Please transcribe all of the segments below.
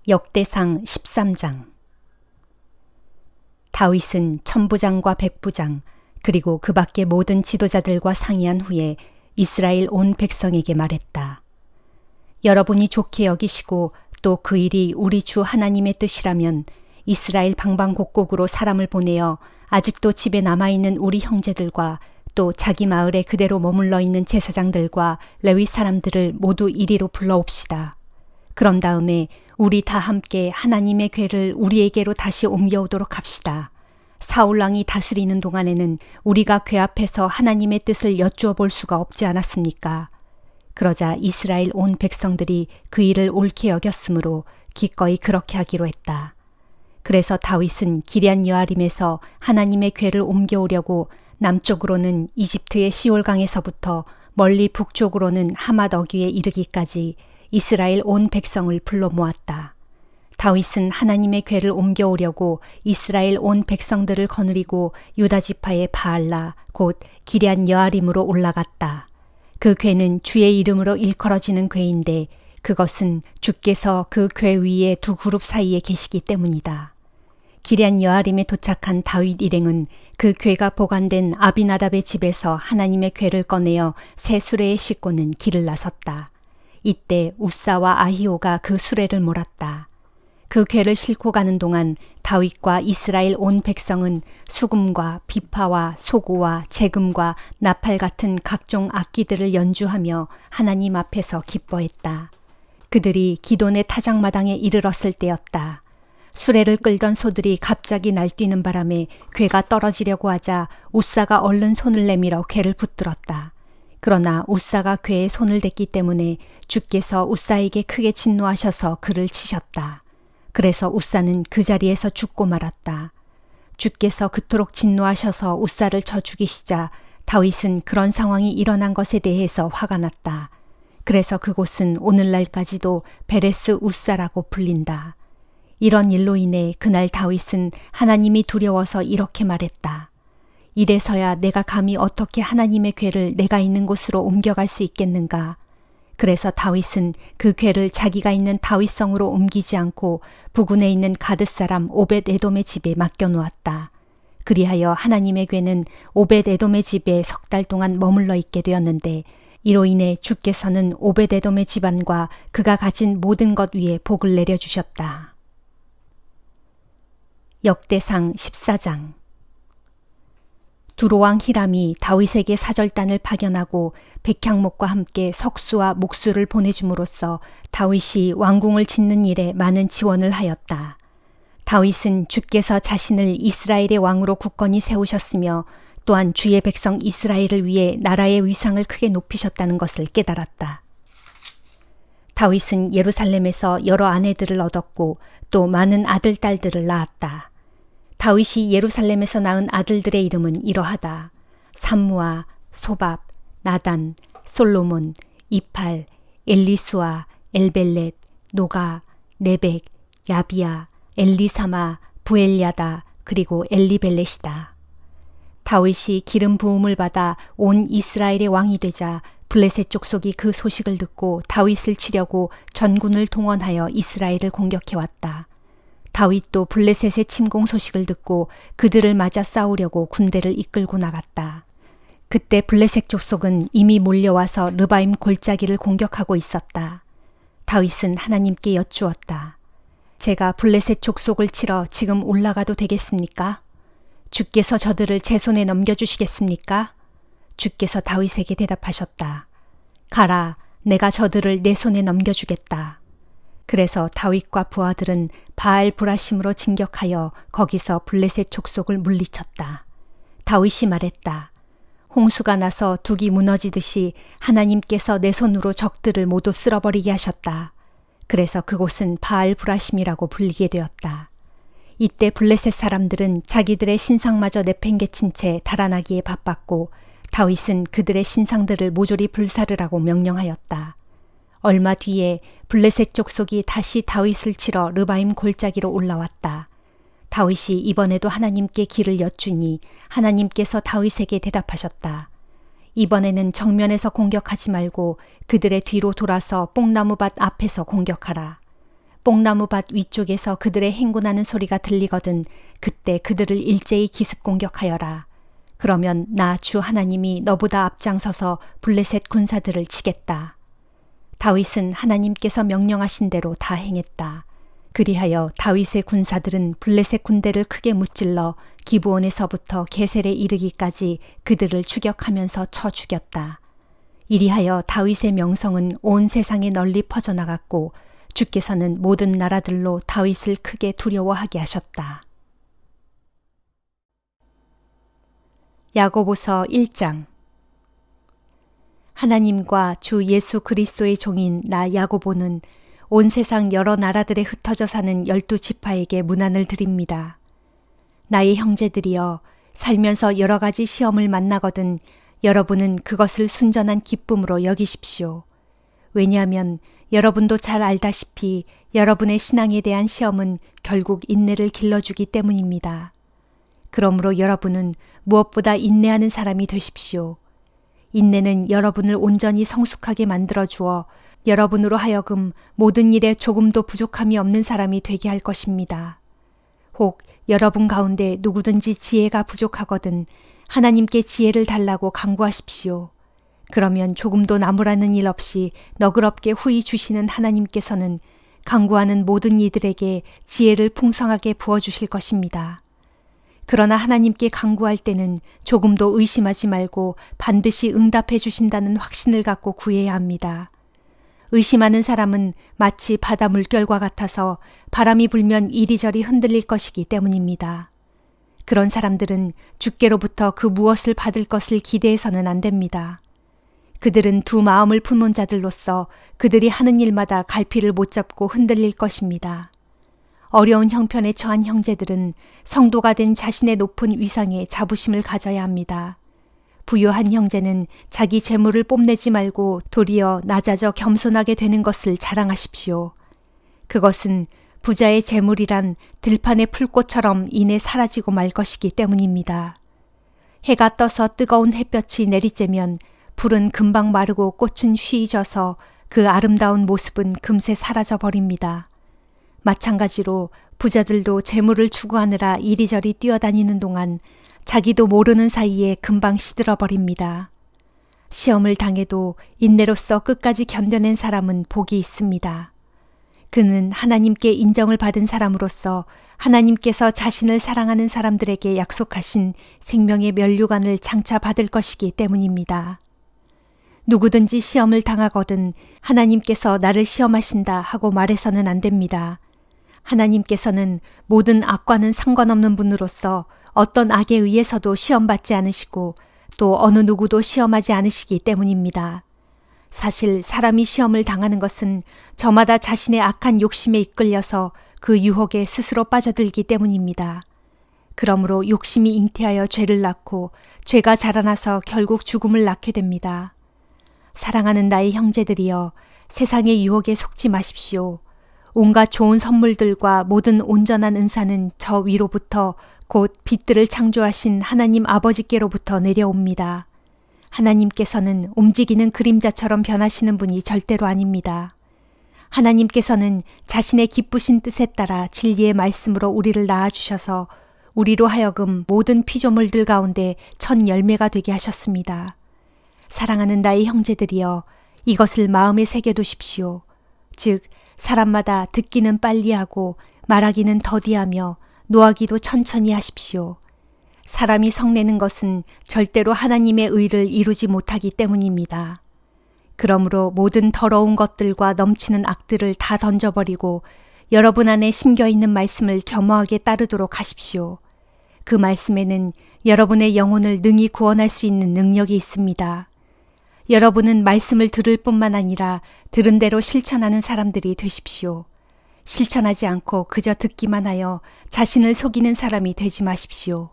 역대상 13장. 다윗은 천부장과 백부장 그리고 그 밖의 모든 지도자들과 상의한 후에 이스라엘 온 백성에게 말했다. 여러분이 좋게 여기시고 또 그 일이 우리 주 하나님의 뜻이라면 이스라엘 방방곡곡으로 사람을 보내어 아직도 집에 남아있는 우리 형제들과 또 자기 마을에 그대로 머물러 있는 제사장들과 레위 사람들을 모두 이리로 불러옵시다. 그런 다음에 우리 다 함께 하나님의 궤를 우리에게로 다시 옮겨오도록 합시다. 사울왕이 다스리는 동안에는 우리가 궤 앞에서 하나님의 뜻을 여쭈어 볼 수가 없지 않았습니까? 그러자 이스라엘 온 백성들이 그 일을 옳게 여겼으므로 기꺼이 그렇게 하기로 했다. 그래서 다윗은 기럇 여아림에서 하나님의 궤를 옮겨오려고 남쪽으로는 이집트의 시올강에서부터 멀리 북쪽으로는 하맛 어귀에 이르기까지 이스라엘 온 백성을 불러 모았다. 다윗은 하나님의 궤를 옮겨오려고 이스라엘 온 백성들을 거느리고 유다 지파의 바알라 곧 기럇 여아림으로 올라갔다. 그 궤는 주의 이름으로 일컬어지는 궤인데 그것은 주께서 그 궤 위에 두 그룹 사이에 계시기 때문이다. 기럇 여아림에 도착한 다윗 일행은 그 궤가 보관된 아비나답의 집에서 하나님의 궤를 꺼내어 새 수레에 싣고는 길을 나섰다. 이때 우사와 아히오가 그 수레를 몰았다. 그 궤를 싣고 가는 동안 다윗과 이스라엘 온 백성은 수금과 비파와 소고와 재금과 나팔 같은 각종 악기들을 연주하며 하나님 앞에서 기뻐했다. 그들이 기돈의 타작마당에 이르렀을 때였다. 수레를 끌던 소들이 갑자기 날뛰는 바람에 궤가 떨어지려고 하자 우사가 얼른 손을 내밀어 궤를 붙들었다. 그러나 우사가 궤에 손을 댔기 때문에 주께서 우사에게 크게 진노하셔서 그를 치셨다. 그래서 우사는 그 자리에서 죽고 말았다. 주께서 그토록 진노하셔서 우사를 쳐 죽이시자 다윗은 그런 상황이 일어난 것에 대해서 화가 났다. 그래서 그곳은 오늘날까지도 베레스 우사라고 불린다. 이런 일로 인해 그날 다윗은 하나님이 두려워서 이렇게 말했다. 이래서야 내가 감히 어떻게 하나님의 궤를 내가 있는 곳으로 옮겨갈 수 있겠는가. 그래서 다윗은 그 궤를 자기가 있는 다윗성으로 옮기지 않고 부근에 있는 가드 사람 오벳 에돔의 집에 맡겨놓았다. 그리하여 하나님의 궤는 오벳 에돔의 집에 3달 동안 머물러 있게 되었는데 이로 인해 주께서는 오벳 에돔의 집안과 그가 가진 모든 것 위에 복을 내려주셨다. 역대상 14장. 두로왕 히람이 다윗에게 사절단을 파견하고 백향목과 함께 석수와 목수를 보내줌으로써 다윗이 왕궁을 짓는 일에 많은 지원을 하였다. 다윗은 주께서 자신을 이스라엘의 왕으로 굳건히 세우셨으며 또한 주의 백성 이스라엘을 위해 나라의 위상을 크게 높이셨다는 것을 깨달았다. 다윗은 예루살렘에서 여러 아내들을 얻었고 또 많은 아들, 딸들을 낳았다. 다윗이 예루살렘에서 낳은 아들들의 이름은 이러하다. 삼무아, 소밥, 나단, 솔로몬, 이팔, 엘리수아, 엘벨렛, 노가, 네벡, 야비야, 엘리사마, 부엘야다, 그리고 엘리벨렛이다. 다윗이 기름 부음을 받아 온 이스라엘의 왕이 되자 블레셋 족속이 그 소식을 듣고 다윗을 치려고 전군을 동원하여 이스라엘을 공격해왔다. 다윗도 블레셋의 침공 소식을 듣고 그들을 맞아 싸우려고 군대를 이끌고 나갔다. 그때 블레셋 족속은 이미 몰려와서 르바임 골짜기를 공격하고 있었다. 다윗은 하나님께 여쭈었다. 제가 블레셋 족속을 치러 지금 올라가도 되겠습니까? 주께서 저들을 제 손에 넘겨주시겠습니까? 주께서 다윗에게 대답하셨다. 가라, 내가 저들을 내 손에 넘겨주겠다. 그래서 다윗과 부하들은 바알 브라심으로 진격하여 거기서 블레셋 족속을 물리쳤다. 다윗이 말했다. 홍수가 나서 둑이 무너지듯이 하나님께서 내 손으로 적들을 모두 쓸어버리게 하셨다. 그래서 그곳은 바알 브라심이라고 불리게 되었다. 이때 블레셋 사람들은 자기들의 신상마저 내팽개친 채 달아나기에 바빴고 다윗은 그들의 신상들을 모조리 불사르라고 명령하였다. 얼마 뒤에 블레셋 족속이 다시 다윗을 치러 르바임 골짜기로 올라왔다. 다윗이 이번에도 하나님께 길을 여쭈니 하나님께서 다윗에게 대답하셨다. 이번에는 정면에서 공격하지 말고 그들의 뒤로 돌아서 뽕나무밭 앞에서 공격하라. 뽕나무밭 위쪽에서 그들의 행군하는 소리가 들리거든 그때 그들을 일제히 기습 공격하여라. 그러면 나 주 하나님이 너보다 앞장서서 블레셋 군사들을 치겠다. 다윗은 하나님께서 명령하신 대로 다 행했다. 그리하여 다윗의 군사들은 블레셋 군대를 크게 무찔러 기브온에서부터 게셀에 이르기까지 그들을 추격하면서 쳐 죽였다. 이리하여 다윗의 명성은 온 세상에 널리 퍼져나갔고 주께서는 모든 나라들로 다윗을 크게 두려워하게 하셨다. 야고보서 1장. 하나님과 주 예수 그리스도의 종인 나 야고보는 온 세상 여러 나라들에 흩어져 사는 12지파에게 문안을 드립니다. 나의 형제들이여, 살면서 여러 가지 시험을 만나거든 여러분은 그것을 순전한 기쁨으로 여기십시오. 왜냐하면 여러분도 잘 알다시피 여러분의 신앙에 대한 시험은 결국 인내를 길러주기 때문입니다. 그러므로 여러분은 무엇보다 인내하는 사람이 되십시오. 인내는 여러분을 온전히 성숙하게 만들어 주어 여러분으로 하여금 모든 일에 조금도 부족함이 없는 사람이 되게 할 것입니다. 혹 여러분 가운데 누구든지 지혜가 부족하거든 하나님께 지혜를 달라고 간구하십시오. 그러면 조금도 나무라는 일 없이 너그럽게 후히 주시는 하나님께서는 간구하는 모든 이들에게 지혜를 풍성하게 부어주실 것입니다. 그러나 하나님께 간구할 때는 조금도 의심하지 말고 반드시 응답해 주신다는 확신을 갖고 구해야 합니다. 의심하는 사람은 마치 바다 물결과 같아서 바람이 불면 이리저리 흔들릴 것이기 때문입니다. 그런 사람들은 주께로부터 그 무엇을 받을 것을 기대해서는 안 됩니다. 그들은 두 마음을 품은 자들로서 그들이 하는 일마다 갈피를 못 잡고 흔들릴 것입니다. 어려운 형편에 처한 형제들은 성도가 된 자신의 높은 위상에 자부심을 가져야 합니다. 부유한 형제는 자기 재물을 뽐내지 말고 도리어 낮아져 겸손하게 되는 것을 자랑하십시오. 그것은 부자의 재물이란 들판의 풀꽃처럼 이내 사라지고 말 것이기 때문입니다. 해가 떠서 뜨거운 햇볕이 내리쬐면 불은 금방 마르고 꽃은 쉬이 져서 그 아름다운 모습은 금세 사라져 버립니다. 마찬가지로 부자들도 재물을 추구하느라 이리저리 뛰어다니는 동안 자기도 모르는 사이에 금방 시들어 버립니다. 시험을 당해도 인내로써 끝까지 견뎌낸 사람은 복이 있습니다. 그는 하나님께 인정을 받은 사람으로서 하나님께서 자신을 사랑하는 사람들에게 약속하신 생명의 면류관을 장차 받을 것이기 때문입니다. 누구든지 시험을 당하거든 하나님께서 나를 시험하신다 하고 말해서는 안 됩니다. 하나님께서는 모든 악과는 상관없는 분으로서 어떤 악에 의해서도 시험받지 않으시고 또 어느 누구도 시험하지 않으시기 때문입니다. 사실 사람이 시험을 당하는 것은 저마다 자신의 악한 욕심에 이끌려서 그 유혹에 스스로 빠져들기 때문입니다. 그러므로 욕심이 잉태하여 죄를 낳고 죄가 자라나서 결국 죽음을 낳게 됩니다. 사랑하는 나의 형제들이여, 세상의 유혹에 속지 마십시오. 온갖 좋은 선물들과 모든 온전한 은사는 저 위로부터 곧 빛들을 창조하신 하나님 아버지께로부터 내려옵니다. 하나님께서는 움직이는 그림자처럼 변하시는 분이 절대로 아닙니다. 하나님께서는 자신의 기쁘신 뜻에 따라 진리의 말씀으로 우리를 낳아주셔서 우리로 하여금 모든 피조물들 가운데 첫 열매가 되게 하셨습니다. 사랑하는 나의 형제들이여, 이것을 마음에 새겨두십시오. 즉 사람마다 듣기는 빨리 하고 말하기는 더디하며 노하기도 천천히 하십시오. 사람이 성내는 것은 절대로 하나님의 의를 이루지 못하기 때문입니다. 그러므로 모든 더러운 것들과 넘치는 악들을 다 던져버리고 여러분 안에 심겨있는 말씀을 겸허하게 따르도록 하십시오. 그 말씀에는 여러분의 영혼을 능히 구원할 수 있는 능력이 있습니다. 여러분은 말씀을 들을 뿐만 아니라 들은 대로 실천하는 사람들이 되십시오. 실천하지 않고 그저 듣기만 하여 자신을 속이는 사람이 되지 마십시오.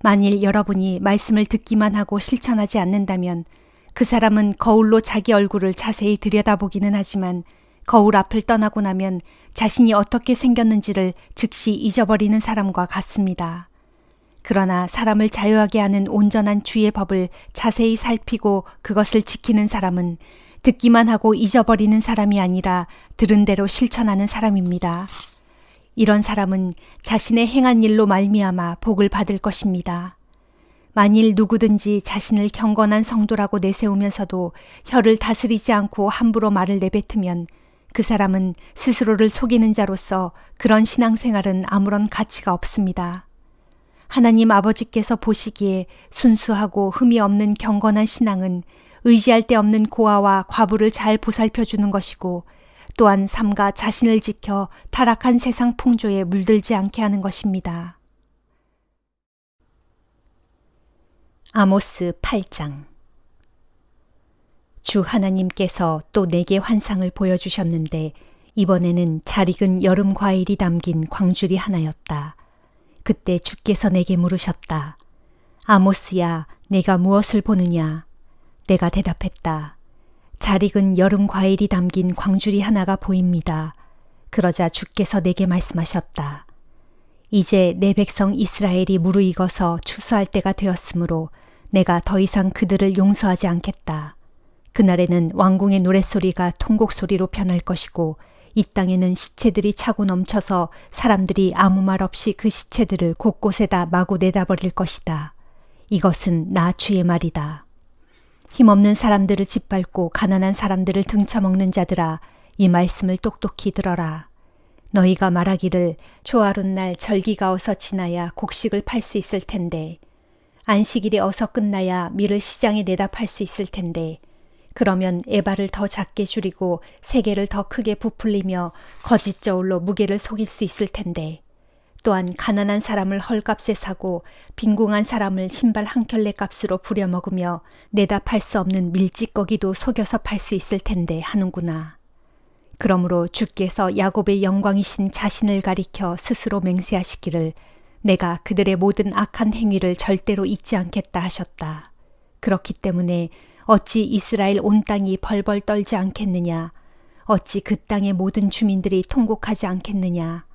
만일 여러분이 말씀을 듣기만 하고 실천하지 않는다면 그 사람은 거울로 자기 얼굴을 자세히 들여다보기는 하지만 거울 앞을 떠나고 나면 자신이 어떻게 생겼는지를 즉시 잊어버리는 사람과 같습니다. 그러나 사람을 자유하게 하는 온전한 주의 법을 자세히 살피고 그것을 지키는 사람은 듣기만 하고 잊어버리는 사람이 아니라 들은 대로 실천하는 사람입니다. 이런 사람은 자신의 행한 일로 말미암아 복을 받을 것입니다. 만일 누구든지 자신을 경건한 성도라고 내세우면서도 혀를 다스리지 않고 함부로 말을 내뱉으면 그 사람은 스스로를 속이는 자로서 그런 신앙생활은 아무런 가치가 없습니다. 하나님 아버지께서 보시기에 순수하고 흠이 없는 경건한 신앙은 의지할 데 없는 고아와 과부를 잘 보살펴주는 것이고 또한 삼가 자신을 지켜 타락한 세상 풍조에 물들지 않게 하는 것입니다. 아모스 8장. 주 하나님께서 또 내게 환상을 보여주셨는데 이번에는 잘 익은 여름 과일이 담긴 광주리 하나였다. 그때 주께서 내게 물으셨다. 아모스야, 내가 무엇을 보느냐? 내가 대답했다. 잘 익은 여름 과일이 담긴 광주리 하나가 보입니다. 그러자 주께서 내게 말씀하셨다. 이제 내 백성 이스라엘이 무르익어서 추수할 때가 되었으므로 내가 더 이상 그들을 용서하지 않겠다. 그날에는 왕궁의 노랫소리가 통곡소리로 변할 것이고 이 땅에는 시체들이 차고 넘쳐서 사람들이 아무 말 없이 그 시체들을 곳곳에다 마구 내다버릴 것이다. 이것은 나 주의 말이다. 힘없는 사람들을 짓밟고 가난한 사람들을 등쳐먹는 자들아, 이 말씀을 똑똑히 들어라. 너희가 말하기를 초하룻날 절기가 어서 지나야 곡식을 팔 수 있을 텐데 안식일이 어서 끝나야 밀을 시장에 내다 팔 수 있을 텐데 그러면 에바를 더 작게 줄이고 세게를 더 크게 부풀리며 거짓 저울로 무게를 속일 수 있을 텐데 또한 가난한 사람을 헐값에 사고 빈궁한 사람을 신발 한 켤레 값으로 부려먹으며 내다 팔 수 없는 밀찌꺼기도 속여서 팔 수 있을 텐데 하는구나. 그러므로 주께서 야곱의 영광이신 자신을 가리켜 스스로 맹세하시기를 내가 그들의 모든 악한 행위를 절대로 잊지 않겠다 하셨다. 그렇기 때문에 어찌 이스라엘 온 땅이 벌벌 떨지 않겠느냐? 어찌 그 땅의 모든 주민들이 통곡하지 않겠느냐?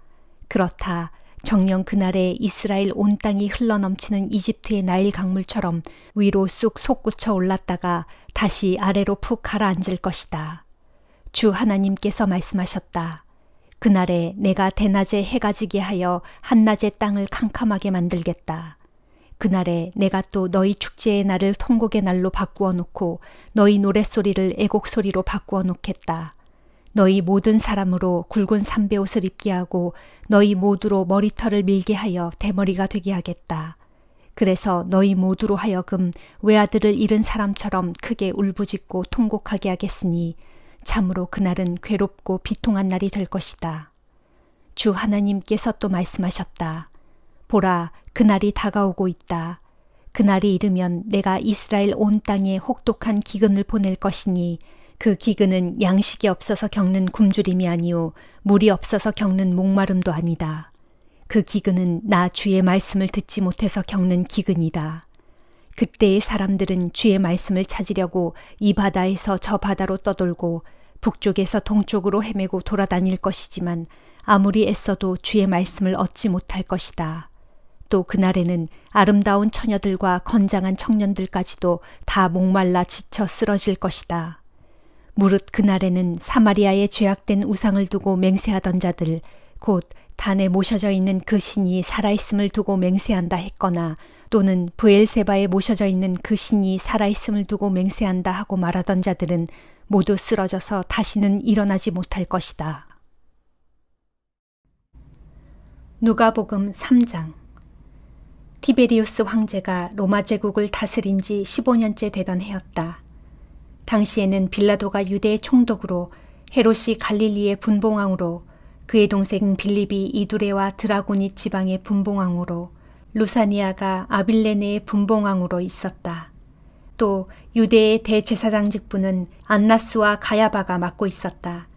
그렇다. 정녕 그날에 이스라엘 온 땅이 흘러넘치는 이집트의 나일 강물처럼 위로 쑥 솟구쳐 올랐다가 다시 아래로 푹 가라앉을 것이다. 주 하나님께서 말씀하셨다. 그날에 내가 대낮에 해가 지게 하여 한낮에 땅을 캄캄하게 만들겠다. 그날에 내가 또 너희 축제의 날을 통곡의 날로 바꾸어 놓고 너희 노랫소리를 애곡소리로 바꾸어 놓겠다. 너희 모든 사람으로 굵은 삼배옷을 입게 하고 너희 모두로 머리털을 밀게 하여 대머리가 되게 하겠다. 그래서 너희 모두로 하여금 외아들을 잃은 사람처럼 크게 울부짖고 통곡하게 하겠으니 참으로 그날은 괴롭고 비통한 날이 될 것이다. 주 하나님께서 또 말씀하셨다. 보라, 그날이 다가오고 있다. 그날이 이르면 내가 이스라엘 온 땅에 혹독한 기근을 보낼 것이니 그 기근은 양식이 없어서 겪는 굶주림이 아니오 물이 없어서 겪는 목마름도 아니다. 그 기근은 나 주의 말씀을 듣지 못해서 겪는 기근이다. 그때의 사람들은 주의 말씀을 찾으려고 이 바다에서 저 바다로 떠돌고 북쪽에서 동쪽으로 헤매고 돌아다닐 것이지만 아무리 애써도 주의 말씀을 얻지 못할 것이다. 또 그날에는 아름다운 처녀들과 건장한 청년들까지도 다 목말라 지쳐 쓰러질 것이다. 무릇 그날에는 사마리아에 죄악된 우상을 두고 맹세하던 자들 곧 단에 모셔져 있는 그 신이 살아있음을 두고 맹세한다 했거나 또는 브엘세바에 모셔져 있는 그 신이 살아있음을 두고 맹세한다 하고 말하던 자들은 모두 쓰러져서 다시는 일어나지 못할 것이다. 누가복음 3장. 티베리우스 황제가 로마 제국을 다스린 지 15년째 되던 해였다. 당시에는 빌라도가 유대의 총독으로 헤롯이 갈릴리의 분봉왕으로 그의 동생 빌립이 이두레와 드라고니 지방의 분봉왕으로 루사니아가 아빌레네의 분봉왕으로 있었다. 또 유대의 대제사장 직분은 안나스와 가야바가 맡고 있었다.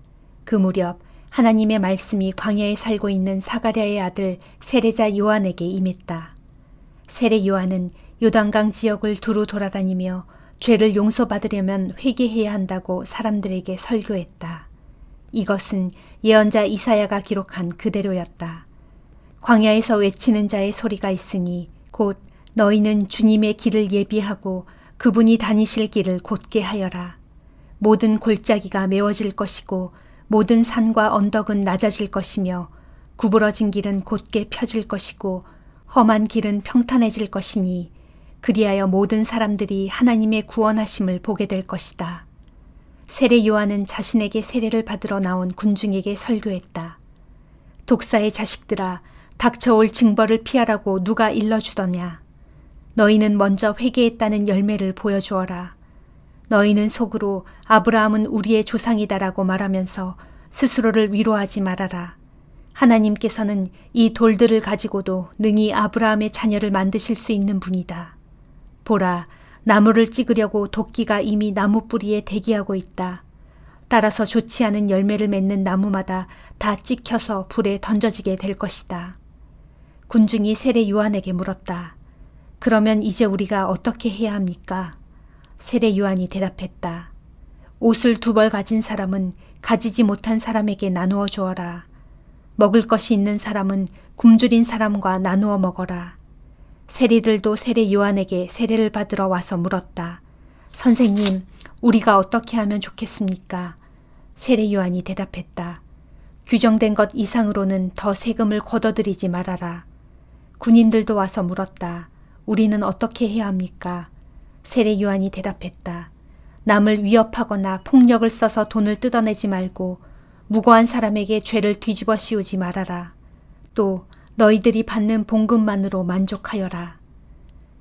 그 무렵 하나님의 말씀이 광야에 살고 있는 사가랴의 아들 세례자 요한에게 임했다. 세례 요한은 요단강 지역을 두루 돌아다니며 죄를 용서받으려면 회개해야 한다고 사람들에게 설교했다. 이것은 예언자 이사야가 기록한 그대로였다. 광야에서 외치는 자의 소리가 있으니 곧 너희는 주님의 길을 예비하고 그분이 다니실 길을 곧게 하여라. 모든 골짜기가 메워질 것이고 모든 산과 언덕은 낮아질 것이며 구부러진 길은 곧게 펴질 것이고 험한 길은 평탄해질 것이니 그리하여 모든 사람들이 하나님의 구원하심을 보게 될 것이다. 세례 요한은 자신에게 세례를 받으러 나온 군중에게 설교했다. 독사의 자식들아, 닥쳐올 징벌을 피하라고 누가 일러주더냐. 너희는 먼저 회개했다는 열매를 보여주어라. 너희는 속으로 아브라함은 우리의 조상이다라고 말하면서 스스로를 위로하지 말아라. 하나님께서는 이 돌들을 가지고도 능히 아브라함의 자녀를 만드실 수 있는 분이다. 보라, 나무를 찍으려고 도끼가 이미 나무 뿌리에 대기하고 있다. 따라서 좋지 않은 열매를 맺는 나무마다 다 찍혀서 불에 던져지게 될 것이다. 군중이 세례 요한에게 물었다. 그러면 이제 우리가 어떻게 해야 합니까? 세례 요한이 대답했다. 옷을 2벌 가진 사람은 가지지 못한 사람에게 나누어 주어라. 먹을 것이 있는 사람은 굶주린 사람과 나누어 먹어라. 세리들도 세례 요한에게 세례를 받으러 와서 물었다. 선생님, 우리가 어떻게 하면 좋겠습니까? 세례 요한이 대답했다. 규정된 것 이상으로는 더 세금을 걷어들이지 말아라. 군인들도 와서 물었다. 우리는 어떻게 해야 합니까? 세례 요한이 대답했다. 남을 위협하거나 폭력을 써서 돈을 뜯어내지 말고 무고한 사람에게 죄를 뒤집어 씌우지 말아라. 또 너희들이 받는 봉급만으로 만족하여라.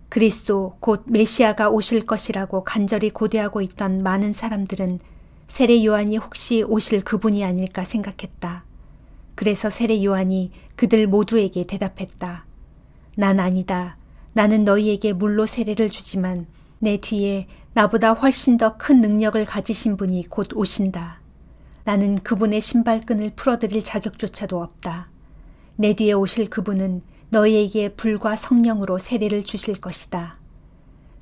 그리스도 곧 메시아가 오실 것이라고 간절히 고대하고 있던 많은 사람들은 세례 요한이 혹시 오실 그분이 아닐까 생각했다. 그래서 세례 요한이 그들 모두에게 대답했다. 난 아니다. 나는 너희에게 물로 세례를 주지만 내 뒤에 나보다 훨씬 더 큰 능력을 가지신 분이 곧 오신다. 나는 그분의 신발끈을 풀어드릴 자격조차도 없다. 내 뒤에 오실 그분은 너희에게 불과 성령으로 세례를 주실 것이다.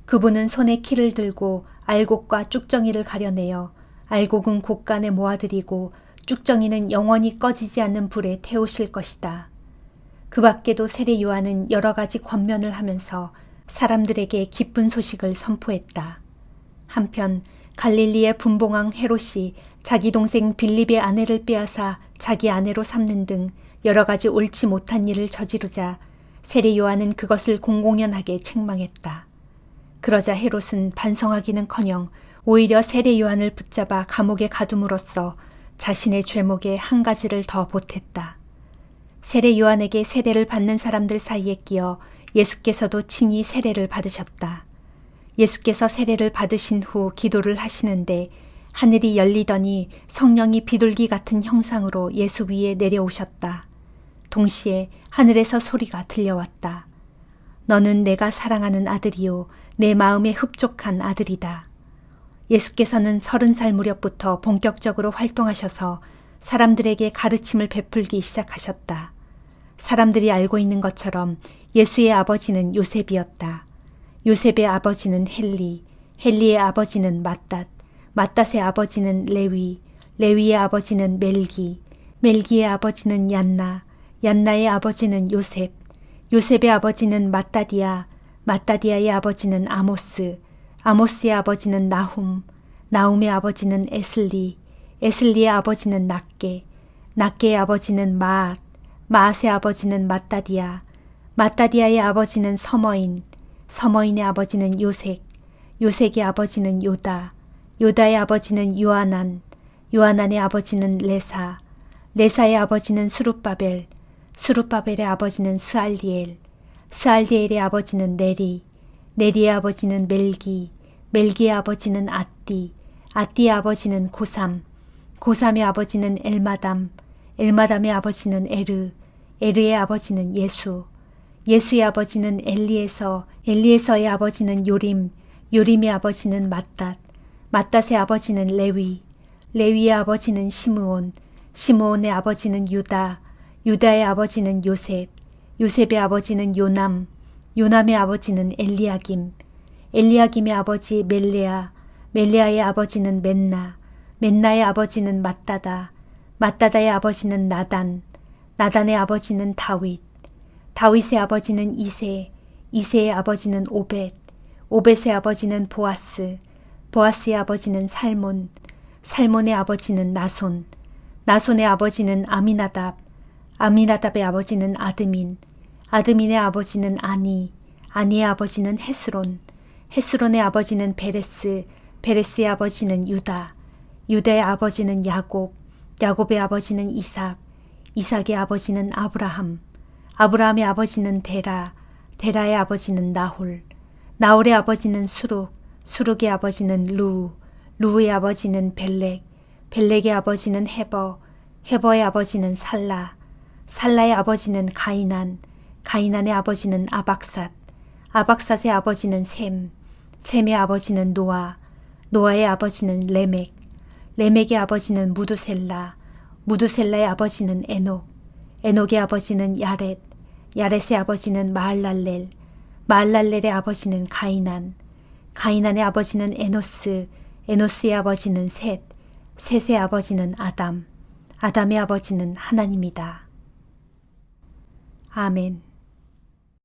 그분은 손에 키를 들고 알곡과 쭉정이를 가려내어 알곡은 곳간에 모아들이고 쭉정이는 영원히 꺼지지 않는 불에 태우실 것이다. 그 밖에도 세례 요한은 여러 가지 권면을 하면서 사람들에게 기쁜 소식을 선포했다. 한편 갈릴리의 분봉왕 헤롯이 자기 동생 빌립의 아내를 빼앗아 자기 아내로 삼는 등 여러 가지 옳지 못한 일을 저지르자 세례 요한은 그것을 공공연하게 책망했다. 그러자 헤롯은 반성하기는커녕 오히려 세례 요한을 붙잡아 감옥에 가둠으로써 자신의 죄목에 한 가지를 더 보탰다. 세례 요한에게 세례를 받는 사람들 사이에 끼어 예수께서도 친히 세례를 받으셨다. 예수께서 세례를 받으신 후 기도를 하시는데 하늘이 열리더니 성령이 비둘기 같은 형상으로 예수 위에 내려오셨다. 동시에 하늘에서 소리가 들려왔다. 너는 내가 사랑하는 아들이요 내 마음에 흡족한 아들이다. 예수께서는 30살 무렵부터 본격적으로 활동하셔서 사람들에게 가르침을 베풀기 시작하셨다. 사람들이 알고 있는 것처럼 예수의 아버지는 요셉이었다. 요셉의 아버지는 헬리, 헬리의 아버지는 맏닷, 맏닷의 아버지는 레위, 레위의 아버지는 멜기, 멜기의 아버지는 얀나, 얀나의 아버지는 요셉, 요셉의 아버지는 맏다디아, 맏다디아의 아버지는 아모스, 아모스의 아버지는 나훔, 나훔의 아버지는 에슬리, 에슬리의 아버지는 낫게, 낫게의 아버지는 마앗, 마앗의 아버지는 맏다디아, 맏다디아의 아버지는 서머인, 서머인의 아버지는 요색, 요색의 아버지는 요다, 요다의 아버지는 요하난, 요하난의 아버지는 레사, 레사의 아버지는 수룹바벨, 수룹바벨의 아버지는 스알디엘, 스알디엘의 아버지는 네리, 네리의 아버지는 멜기, 멜기의 아버지는 아띠, 아띠의 아버지는 고삼, 고삼의 아버지는 엘마담, 엘마담의 아버지는 에르, 에르의 아버지는 예수, 예수의 아버지는 엘리에서, 엘리에서의 아버지는 요림, 요림의 아버지는 맏닷, 맏닷의 아버지는 레위, 레위의 아버지는 시므온, 시므온의 아버지는 유다, 유다의 아버지는 요셉, 요셉의 아버지는 요남, 요남의 아버지는 엘리야김, 엘리야김의 아버지 멜레아, 멜레아의 아버지는 맨나, 맨나의 아버지는 맏다다, 맏다다의 아버지는 나단, 나단의 아버지는 다윗, 다윗의 아버지는 이세, 이세의 아버지는 오벳, 오벳의 아버지는 보아스, 보아스의 아버지는 살몬, 살몬의 아버지는 나손, 나손의 아버지는 아미나답, 아미나답의 아버지는 아드민, 아드민의 아버지는 아니, 아니의 아버지는 헤스론, 헤스론의 아버지는 베레스, 베레스의 아버지는 유다, 유다의 아버지는 야곱, 야곱의 아버지는 이삭, 이삭의 아버지는 아브라함, 아브라함의 아버지는 데라, 데라의 아버지는 나홀, 나홀의 아버지는 수룩, 수룩의 아버지는 루, 루의 아버지는 벨렉, 벨렉의 아버지는 헤버, 헤버의 아버지는 살라, 살라의 아버지는 가이난, 가이난의 아버지는 아박삿, 아박삿의 아버지는 셈, 셈의 아버지는 노아, 노아의 아버지는 레멕, 레멕의 아버지는 무두셀라, 무두셀라의 아버지는 에녹, 에녹의 아버지는 야렛, 야렛의 아버지는 마할랄렐, 마할랄렐의 아버지는 가이난, 가이난의 아버지는 에노스, 에노스의 아버지는 셋, 셋의 아버지는 아담, 아담의 아버지는 하나님이다. 아멘.